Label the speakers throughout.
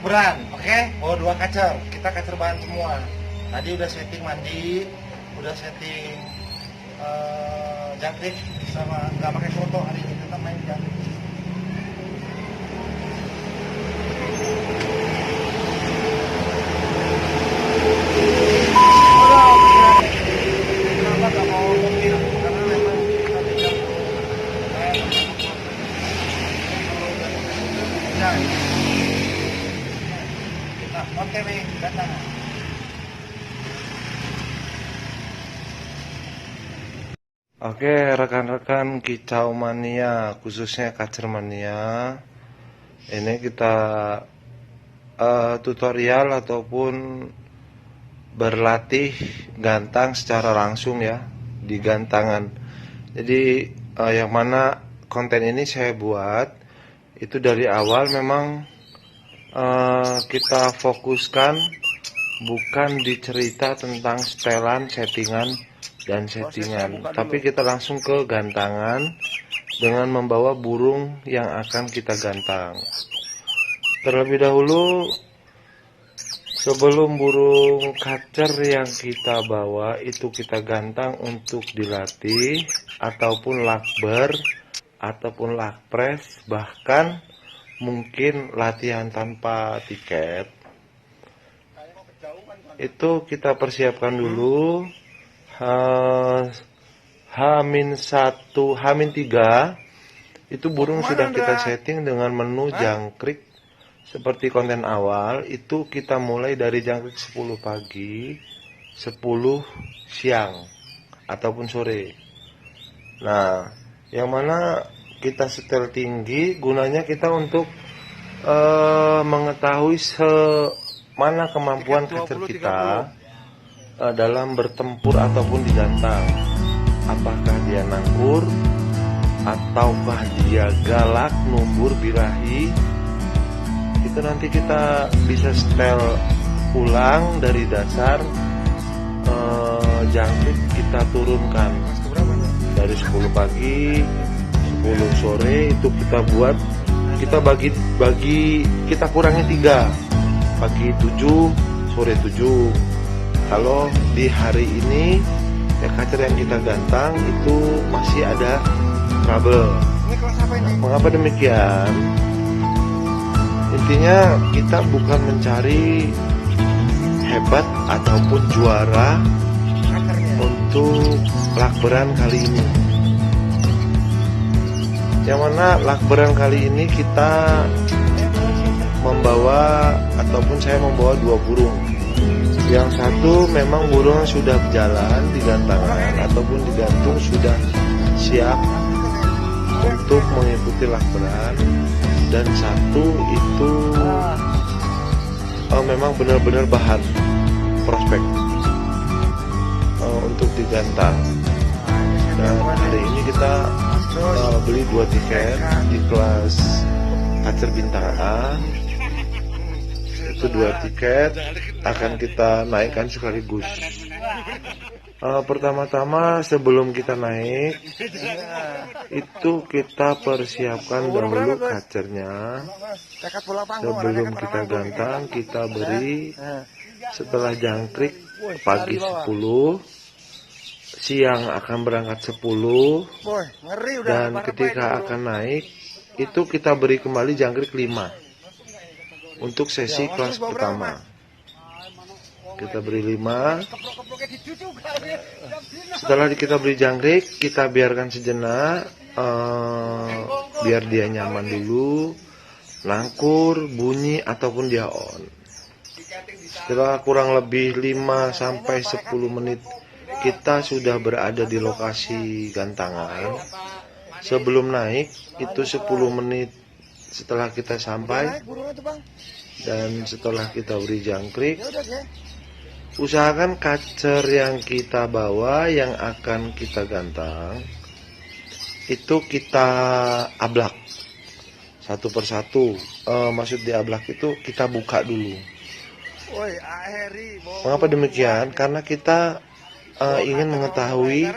Speaker 1: lakberan, oke? Bawa 2 kacer, kita kacer bahan semua. Tadi udah setting mandi, udah setting jangkrik sama nggak pakai foto hari ini, tetap main jangkrik. Oke, datang. Oke, rekan-rekan kicau mania, khususnya kacer mania, ini kita tutorial ataupun berlatih gantang secara langsung ya, di gantangan. Jadi yang mana konten ini saya buat itu dari awal memang kita fokuskan bukan di cerita tentang setelan, settingan, dan settingan, tapi kita langsung ke gantangan dengan membawa burung yang akan kita gantang. Terlebih dahulu, sebelum burung kacer yang kita bawa itu kita gantang untuk dilatih, ataupun lakber, ataupun lakpres, bahkan mungkin latihan tanpa tiket, itu kita persiapkan dulu. H-1, H-3 itu burung sudah kita setting dengan menu jangkrik seperti konten awal. Itu kita mulai dari jangkrik 10 pagi, 10 siang ataupun sore. Nah, yang mana kita setel tinggi gunanya kita untuk mengetahui mana kemampuan kacer kita dalam bertempur ataupun digantang. Apakah dia nangkur ataukah dia galak, numbur, birahi. Itu nanti kita bisa setel ulang dari dasar jangkrik kita turunkan dari 10 pagi, 10 sore itu kita buat, kita bagi kita kurangi 3, pagi 7, sore 7. Kalau di hari ini ya kacer yang kita gantang itu masih ada trouble. Mengapa demikian? Intinya kita bukan mencari hebat ataupun juara untuk lakberan kali ini. Yang mana lakberan kali ini kita membawa ataupun saya membawa 2 burung. Yang satu memang burung sudah berjalan di gantangan ataupun digantung sudah siap untuk mengikuti lakberan, dan satu itu memang benar-benar bahan prospek untuk digantang. Dan hari ini kita beli 2 tiket di kelas kacer bintang A. Itu 2 tiket akan kita naikkan sekaligus. Pertama-tama sebelum kita naik itu kita persiapkan dahulu kacernya. Sebelum kita gantang kita beri setelah jangkrik pagi 10, siang akan berangkat 10, dan ketika akan naik itu kita beri kembali jangkrik 5 untuk sesi kelas pertama. Kita beri 5. Setelah kita beri jangkrik, kita biarkan sejenak biar dia nyaman dulu, nangkur, bunyi ataupun dia on. Setelah kurang lebih 5-10 menit kita sudah berada di lokasi gantangan. Sebelum naik itu 10 menit setelah kita sampai, dan setelah kita beri jangkrik, usahakan kacer yang kita bawa yang akan kita gantang itu kita ablak satu persatu. Maksud di ablak itu kita buka dulu. Mengapa demikian? Karena kita ingin mengetahui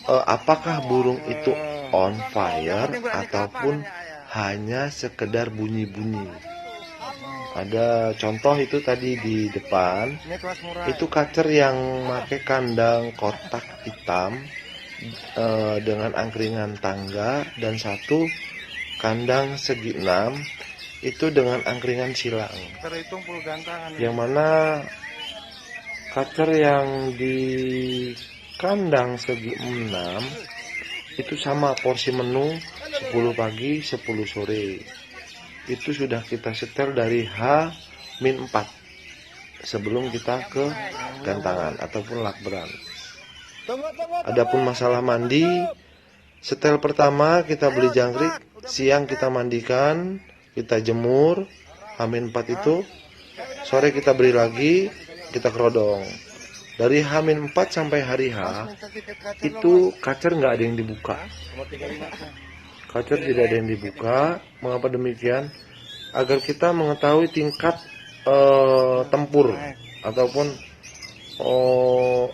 Speaker 1: apakah burung itu on fire ataupun hanya sekedar bunyi-bunyi. Ada contoh itu tadi di depan, itu kacer yang pakai kandang kotak hitam dengan angkringan tangga, dan satu kandang segi 6 itu dengan angkringan silang.
Speaker 2: Terhitung full gantangan.
Speaker 1: Yang mana kacer yang di kandang segi 6 itu sama porsi menu 10 pagi 10 sore. Itu sudah kita setel dari H-4 sebelum kita ke gantangan ataupun lakberan. Adapun masalah mandi, setel pertama kita beli jangkrik, siang kita mandikan, kita jemur, H-4 itu, sore kita beli lagi, kita kerodong. Dari H-4 sampai hari H, itu kacer nggak ada yang dibuka. Kacer tidak ada yang dibuka. Mengapa demikian? Agar kita mengetahui tingkat tempur ataupun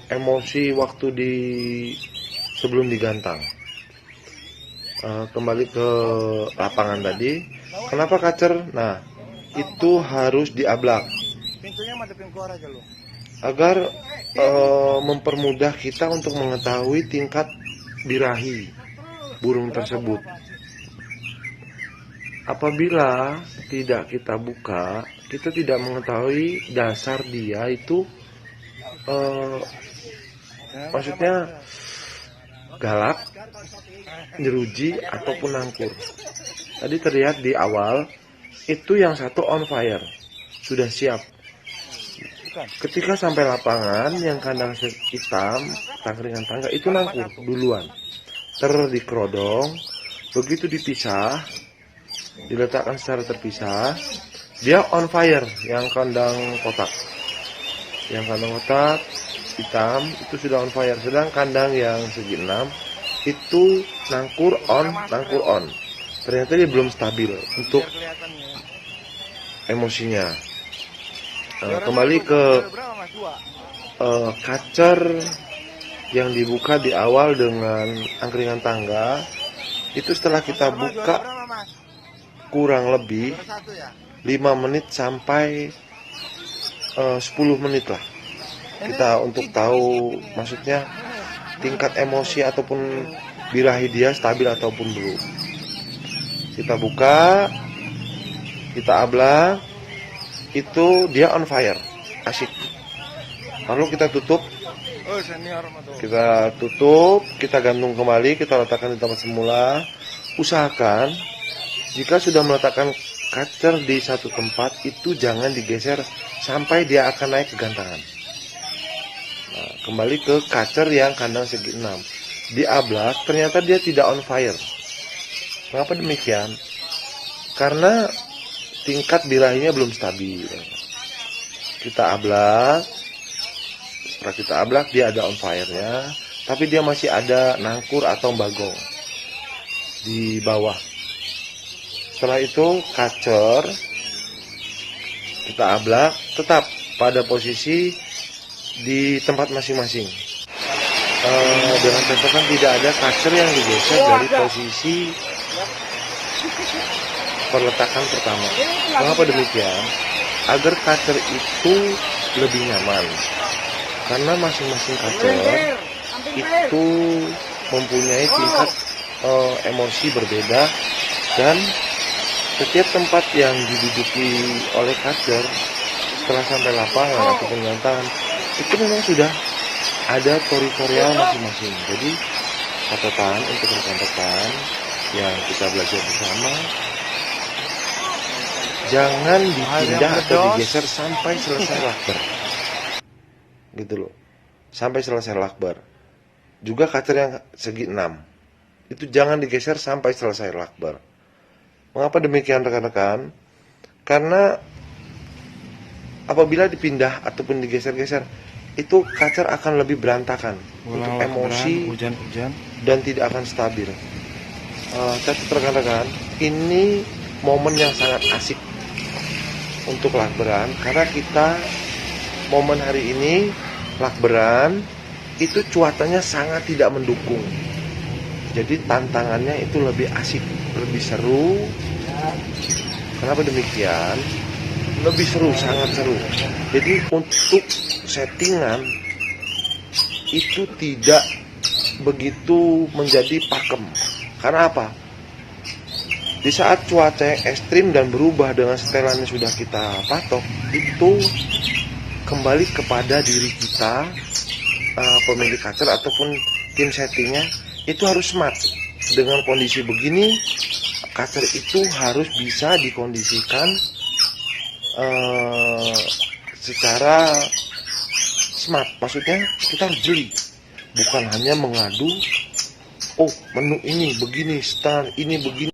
Speaker 1: emosi waktu sebelum digantang. Kembali ke lapangan tadi. Kenapa kacer? Nah, itu harus diablak.
Speaker 2: Pintunya madepin keluar aja lu.
Speaker 1: Agar mempermudah kita untuk mengetahui tingkat birahi burung tersebut. Apabila tidak kita buka, kita tidak mengetahui dasar dia itu maksudnya galak, nyeruji ataupun nangkur. Tadi terlihat di awal itu yang satu on fire, sudah siap. Ketika sampai lapangan, yang kandang hitam, angkringan tangga itu nangkur duluan, dikerodong. Begitu dipisah, diletakkan secara terpisah, dia on fire. Yang kandang kotak hitam itu sudah on fire. Sedang kandang yang segi 6 itu nangkur on. Ternyata dia belum stabil untuk emosinya. Kembali ke kacer yang dibuka di awal dengan angkringan tangga, itu setelah kita buka kurang lebih 5 menit sampai 10 menit lah, kita untuk tahu maksudnya tingkat emosi ataupun birahi dia stabil ataupun belum. Kita buka, kita ablak, itu dia on fire, asik. Lalu kita tutup, kita gantung kembali, kita letakkan di tempat semula. Usahakan jika sudah meletakkan kacer di satu tempat, itu jangan digeser sampai dia akan naik ke gantangan. Nah, kembali ke kacer yang kandang segi 6, diablak, ternyata dia tidak on fire. Mengapa demikian? Karena tingkat birahinya belum stabil. Kita ablak, setelah kita ablak dia ada on fire-nya, tapi dia masih ada nangkur atau bagong di bawah. Setelah itu kacer kita ablak tetap pada posisi di tempat masing-masing. Dengan catatan tidak ada kacer yang digeser dari posisi perletakan pertama. Mengapa demikian? Agar kacer itu lebih nyaman. Karena masing-masing kacer itu mempunyai tingkat emosi berbeda, dan setiap tempat yang diduduki oleh kacer setelah sampai lapangan ataupun gantangan itu memang sudah ada teritorial masing-masing. Jadi catatan untuk rekan-rekan yang kita belajar bersama, jangan dipindah atau digeser sampai selesai lakber, gitu loh, sampai selesai lakber. Juga kacer yang segi 6 itu jangan digeser sampai selesai lakber. Mengapa demikian rekan-rekan? Karena apabila dipindah ataupun digeser-geser, itu kacer akan lebih berantakan untuk emosi, hujan-hujan, dan tidak akan stabil. Catat rekan-rekan, ini momen yang sangat asik untuk lakberan, karena kita momen hari ini lakberan itu cuacanya sangat tidak mendukung. Jadi tantangannya itu lebih asik, lebih seru. Kenapa demikian? lebih seru, sangat seru. Jadi untuk settingan itu tidak begitu menjadi pakem. Karena apa? Di saat cuaca yang ekstrim dan berubah dengan setelan yang sudah kita patok, itu kembali kepada diri kita, pemilik cutter ataupun tim settingnya, itu harus smart. Dengan kondisi begini, cutter itu harus bisa dikondisikan secara smart. Maksudnya kita harus jeli, bukan hanya mengadu, oh menu ini begini, style ini begini.